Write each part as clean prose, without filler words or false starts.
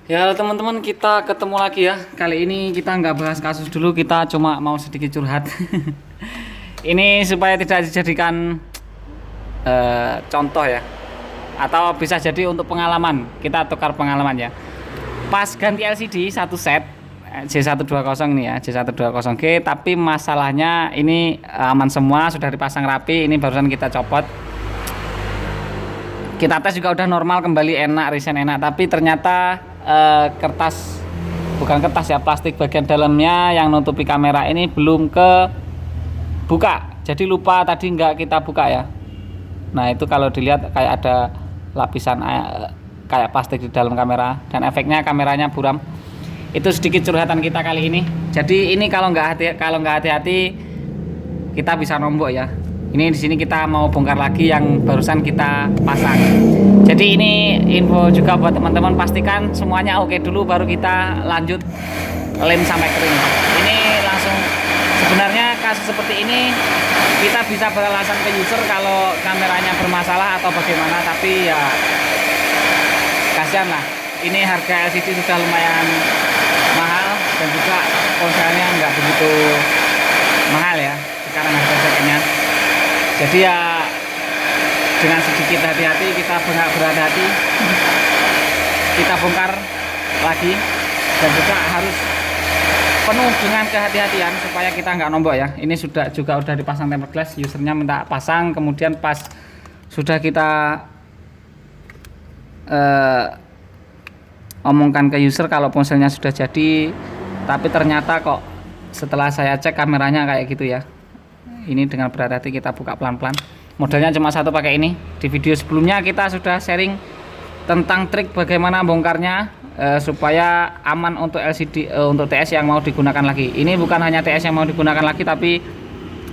Ya halo teman-teman, kita ketemu lagi ya. Kali ini kita nggak bahas kasus dulu, kita cuma mau sedikit curhat. Ini supaya tidak dijadikan contoh ya, atau bisa jadi untuk pengalaman. Kita tukar pengalaman ya. Pas ganti LCD satu set J120 nih ya, J120G, tapi masalahnya ini aman semua, sudah dipasang rapi. Ini barusan kita copot. Kita tes juga udah normal kembali, enak, resign enak, tapi ternyata kertas, bukan kertas ya, plastik bagian dalamnya yang nutupi kamera ini belum ke buka, jadi lupa tadi nggak kita buka ya. Nah itu kalau dilihat kayak ada lapisan kayak plastik di dalam kamera, dan efeknya kameranya buram. Itu sedikit curhatan kita kali ini. Jadi ini kalau nggak hati-hati kita bisa nombok ya. Ini di sini kita mau bongkar lagi yang barusan kita pasang. Jadi ini info juga buat teman-teman, pastikan semuanya oke dulu baru kita lanjut lem sampai kering. Ini langsung, sebenarnya kasus seperti ini kita bisa beralasan ke user kalau kameranya bermasalah atau bagaimana, tapi ya kasihan lah. Ini harga LCD sudah lumayan mahal dan juga ponselnya nggak begitu mahal ya sekarang harga secondnya. Jadi ya dengan sedikit hati-hati, kita berhati-hati, kita bongkar lagi, dan juga harus penuh dengan kehati-hatian supaya kita nggak nombok ya. Ini juga udah dipasang tempered glass, usernya minta pasang, kemudian pas sudah kita omongkan ke user kalau ponselnya sudah jadi, tapi ternyata kok setelah saya cek kameranya kayak gitu ya. Ini dengan berhati-hati kita buka pelan-pelan. Modelnya cuma satu pakai ini. Di video sebelumnya kita sudah sharing tentang trik bagaimana bongkarnya supaya aman untuk LCD, untuk TS yang mau digunakan lagi. Ini bukan hanya TS yang mau digunakan lagi, tapi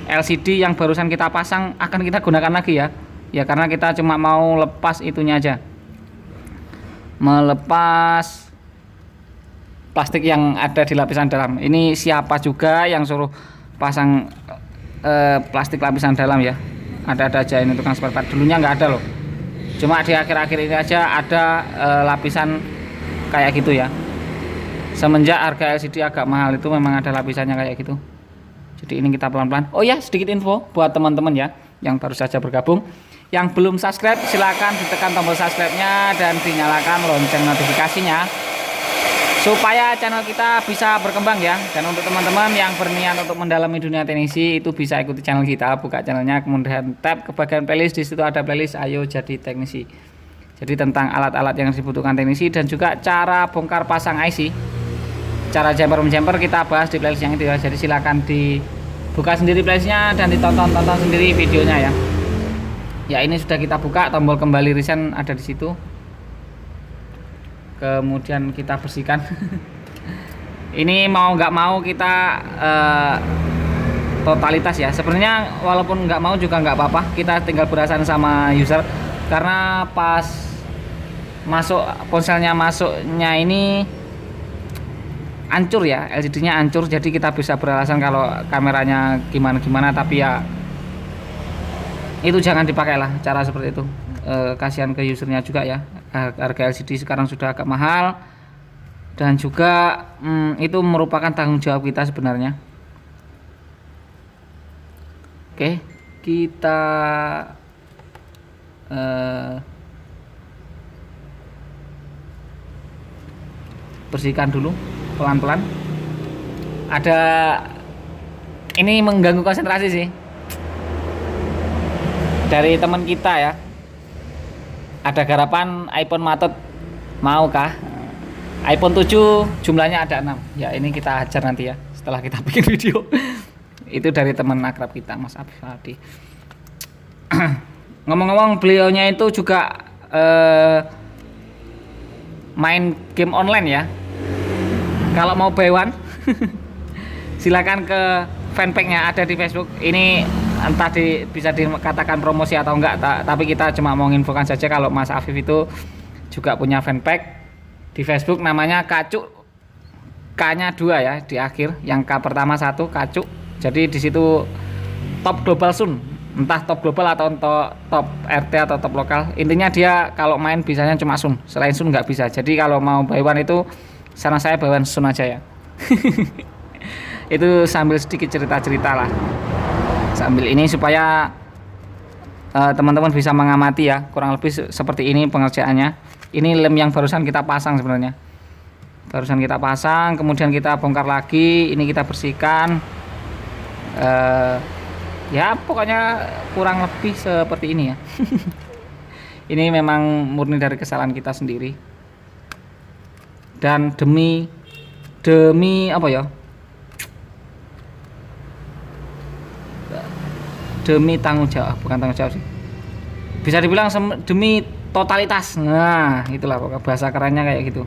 LCD yang barusan kita pasang akan kita gunakan lagi ya. Ya karena kita cuma mau lepas itunya aja, melepas plastik yang ada di lapisan dalam. Ini siapa juga yang suruh pasang plastik lapisan dalam ya, ada aja ini tukang spare part. Dulunya nggak ada loh, cuma di akhir-akhir ini aja ada lapisan kayak gitu ya. Semenjak harga LCD agak mahal itu memang ada lapisannya kayak gitu. Jadi ini kita pelan-pelan. Oh ya, sedikit info buat teman-teman ya yang baru saja bergabung, yang belum subscribe silahkan ditekan tombol subscribe-nya dan dinyalakan lonceng notifikasinya supaya channel kita bisa berkembang ya. Dan untuk teman-teman yang berniat untuk mendalami dunia teknisi, itu bisa ikuti channel kita, buka channelnya, kemudian tap ke bagian playlist. Di situ ada playlist Ayo Jadi Teknisi. Jadi tentang alat-alat yang dibutuhkan teknisi dan juga cara bongkar pasang IC, cara jumper kita bahas di playlist yang itu ya. Jadi silakan dibuka sendiri playlistnya dan ditonton sendiri videonya ya. Ya ini sudah kita buka, tombol kembali resign ada di situ. Kemudian kita bersihkan. Ini mau nggak mau kita totalitas ya. Sebenarnya walaupun nggak mau juga nggak apa-apa, kita tinggal berasan sama user, karena pas masuk ponselnya masuknya ini hancur ya, LCD-nya hancur. Jadi kita bisa beralasan kalau kameranya gimana, tapi ya itu jangan dipakai lah cara seperti itu. Kasihan ke usernya juga ya. Harga LCD sekarang sudah agak mahal, dan juga itu merupakan tanggung jawab kita sebenarnya. Oke, kita bersihkan dulu pelan-pelan. Ada ini mengganggu konsentrasi sih dari teman kita ya. Ada garapan iPhone Matut, maukah? iPhone 7 jumlahnya ada 6. Ya ini kita hajar nanti ya setelah kita bikin video. Itu dari teman akrab kita, Mas Afif Hadi. Ngomong-ngomong, beliaunya itu juga main game online ya. Kalau mau buy one silakan ke fanpage-nya, ada di Facebook. Ini entah bisa dikatakan promosi atau enggak, tapi kita cuma mau menginfokan saja kalau Mas Afif itu juga punya fanpage di Facebook, namanya Kacuk, K-nya 2 ya di akhir, yang K pertama 1, Kacuk. Jadi di situ top global soon. entah top global atau top RT atau top lokal. Intinya dia kalau main bisanya cuma Sun, selain Sun nggak bisa. Jadi kalau mau buy one itu saran saya buy one Sun aja ya. Itu sambil sedikit cerita-cerita lah, sambil ini supaya teman-teman bisa mengamati ya, kurang lebih seperti ini pengerjaannya. Ini lem yang barusan kita pasang sebenarnya, barusan kita pasang, kemudian kita bongkar lagi, ini kita bersihkan. Ya pokoknya kurang lebih seperti ini ya. Ini memang murni dari kesalahan kita sendiri, dan demi apa ya, demi tanggung jawab, bukan tanggung jawab sih, bisa dibilang demi totalitas. Nah itulah pokoknya bahasa kerennya kayak gitu.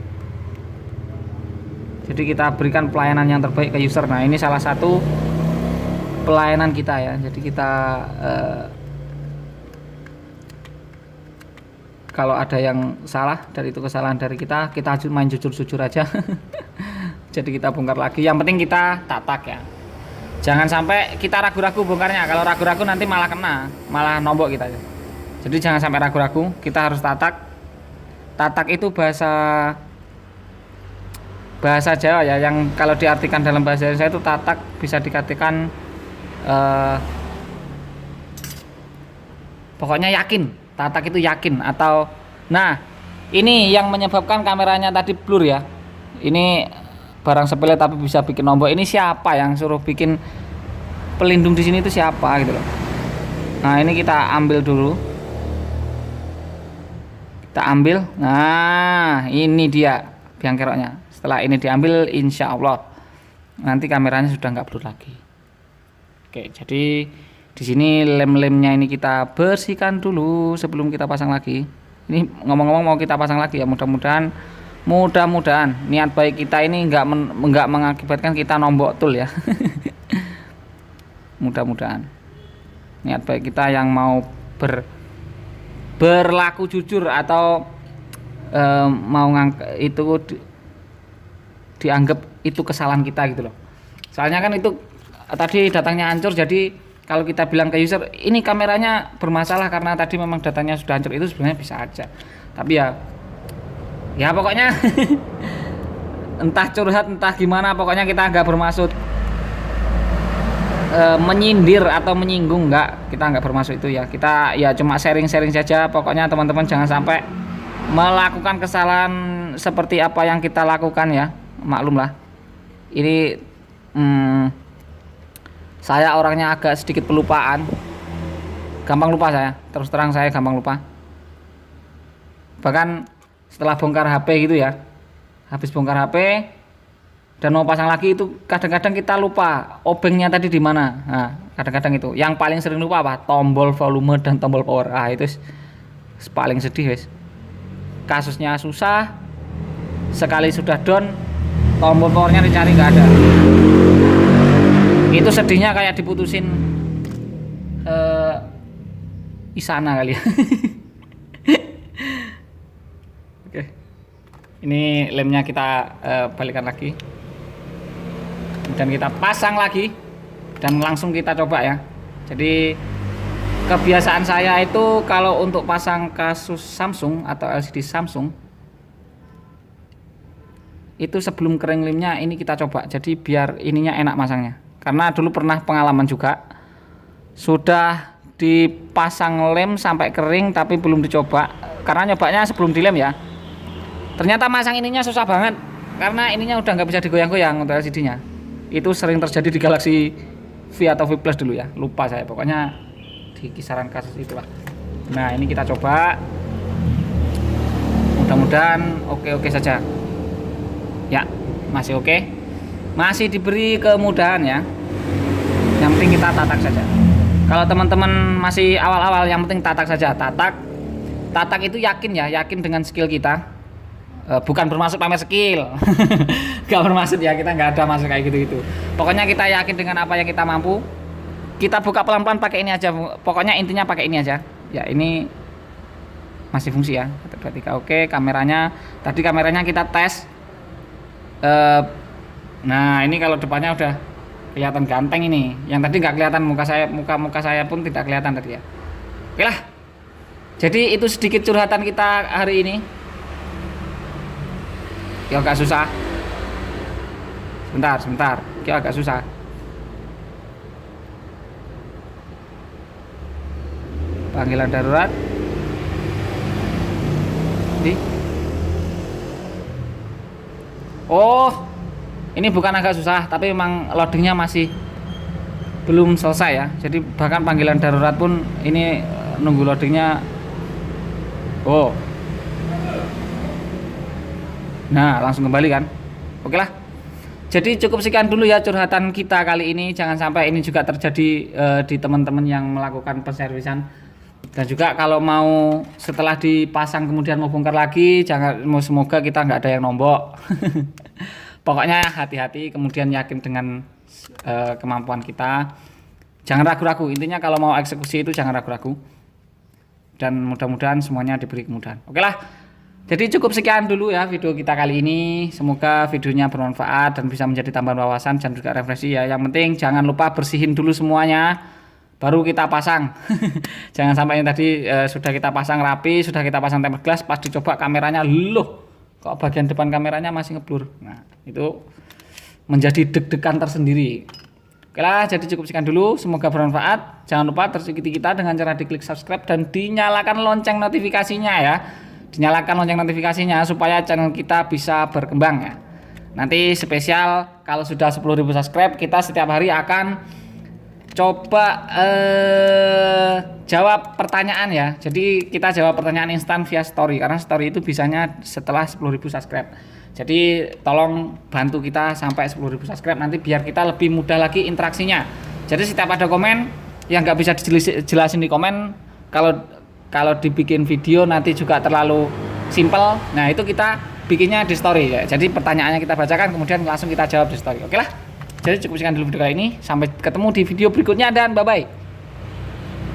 Jadi kita berikan pelayanan yang terbaik ke user. Nah ini salah satu pelayanan kita ya. Jadi kita kalau ada yang salah dari itu kesalahan dari kita main jujur-jujur aja. Jadi kita bongkar lagi, yang penting kita tatak ya, jangan sampai kita ragu-ragu bongkarnya. Kalau ragu-ragu nanti malah kena, malah nombok kita. Jadi jangan sampai ragu-ragu, kita harus tatak. Tatak itu bahasa Jawa ya, yang kalau diartikan dalam bahasa Indonesia itu tatak bisa dikatakan pokoknya yakin. Tatak itu yakin atau, nah ini yang menyebabkan kameranya tadi blur ya. Ini barang sepele tapi bisa bikin nombok. Ini siapa yang suruh bikin pelindung di sini, itu siapa gitu loh. Nah ini kita ambil dulu, kita ambil. Nah ini dia biang keroknya. Setelah ini diambil, insya Allah nanti kameranya sudah nggak blur lagi. Oke, jadi di sini lem-lemnya ini kita bersihkan dulu sebelum kita pasang lagi. Ini ngomong-ngomong mau kita pasang lagi ya, mudah-mudahan niat baik kita ini nggak mengakibatkan kita nombok tool ya. Mudah-mudahan niat baik kita yang mau berlaku jujur atau mau itu dianggap itu kesalahan kita gitu loh. Soalnya kan itu tadi datangnya hancur, jadi kalau kita bilang ke user ini kameranya bermasalah karena tadi memang datanya sudah hancur, itu sebenarnya bisa aja. Tapi ya pokoknya entah curhat entah gimana, pokoknya kita nggak bermaksud menyindir atau menyinggung, kita nggak bermaksud itu ya. Kita ya cuma sharing-sharing saja. Pokoknya teman-teman jangan sampai melakukan kesalahan seperti apa yang kita lakukan ya. Maklum lah, ini saya orangnya agak sedikit pelupaan, gampang lupa saya, terus terang saya gampang lupa. Bahkan setelah bongkar HP gitu ya, habis bongkar HP dan mau pasang lagi itu kadang-kadang kita lupa obengnya tadi di mana. Nah kadang-kadang itu yang paling sering lupa apa, tombol volume dan tombol power. Itu paling sedih wes. Kasusnya susah, sekali sudah down tombol powernya dicari nggak ada. Itu sedihnya kayak diputusin Isana kali ya. Oke, ini lemnya kita balikan lagi, dan kita pasang lagi dan langsung kita coba ya. Jadi kebiasaan saya itu kalau untuk pasang kasus Samsung atau LCD Samsung itu sebelum kering lemnya ini kita coba, jadi biar ininya enak masangnya. Karena dulu pernah pengalaman juga, sudah dipasang lem sampai kering tapi belum dicoba, karena nyobanya sebelum dilem ya. Ternyata masang ininya susah banget, karena ininya udah nggak bisa digoyang-goyang untuk LCD-nya. Itu sering terjadi di Galaxy V atau V Plus dulu ya, lupa saya, pokoknya di kisaran kasus itulah. Nah ini kita coba, mudah-mudahan oke-oke saja ya. Masih oke, masih diberi kemudahan ya. Yang penting kita tatak saja. Kalau teman-teman masih awal-awal, yang penting tatak saja. Tatak itu yakin ya, yakin dengan skill kita. Bukan bermaksud pamer skill. Gak bermaksud ya, kita nggak ada maksud kayak gitu. Pokoknya kita yakin dengan apa yang kita mampu. Kita buka pelan-pelan pakai ini aja. Pokoknya intinya pakai ini aja. Ya ini masih fungsi ya. Ketika oke, kameranya tadi kameranya kita tes. Nah ini kalau depannya udah kelihatan ganteng ini. Yang tadi nggak kelihatan muka saya pun tidak kelihatan tadi ya. Oke lah. Jadi itu sedikit curhatan kita hari ini. Ya agak susah. Sebentar. Ya agak susah. Panggilan darurat. Oh, ini bukan agak susah, tapi memang loadingnya masih belum selesai ya. Jadi bahkan panggilan darurat pun ini nunggu loadingnya. Oh, nah langsung kembali kan. Oke lah. Jadi cukup sekian dulu ya curhatan kita kali ini. Jangan sampai ini juga terjadi di teman-teman yang melakukan penservisan. Dan juga kalau mau setelah dipasang kemudian mau bongkar lagi, semoga kita nggak ada yang nombok. Pokoknya hati-hati, kemudian yakin dengan kemampuan kita. Jangan ragu-ragu, intinya kalau mau eksekusi itu jangan ragu-ragu. Dan mudah-mudahan semuanya diberi kemudahan. Oke lah, jadi cukup sekian dulu ya video kita kali ini. Semoga videonya bermanfaat dan bisa menjadi tambahan wawasan dan juga refleksi ya. Yang penting jangan lupa bersihin dulu semuanya, baru kita pasang. Jangan sampai yang tadi sudah kita pasang rapi, sudah kita pasang tempered glass, pas dicoba kameranya, loh kok bagian depan kameranya masih ngeblur. Nah itu menjadi deg-degan tersendiri. Oke lah, jadi cukup sekian dulu, semoga bermanfaat. Jangan lupa terus ikuti kita dengan cara diklik subscribe dan dinyalakan lonceng notifikasinya ya. Dinyalakan lonceng notifikasinya supaya channel kita bisa berkembang ya. Nanti spesial kalau sudah 10.000 subscribe, kita setiap hari akan coba jawab pertanyaan ya. Jadi kita jawab pertanyaan instan via story, karena story itu bisanya setelah 10.000 subscribe. Jadi tolong bantu kita sampai 10.000 subscribe nanti biar kita lebih mudah lagi interaksinya. Jadi setiap ada komen yang nggak bisa dijelasin di komen, kalau dibikin video nanti juga terlalu simple. Nah itu kita bikinnya di story ya. Jadi pertanyaannya kita bacakan kemudian langsung kita jawab di story. Oke lah. Jadi cukup sekian dulu video kali ini. Sampai ketemu di video berikutnya dan bye bye.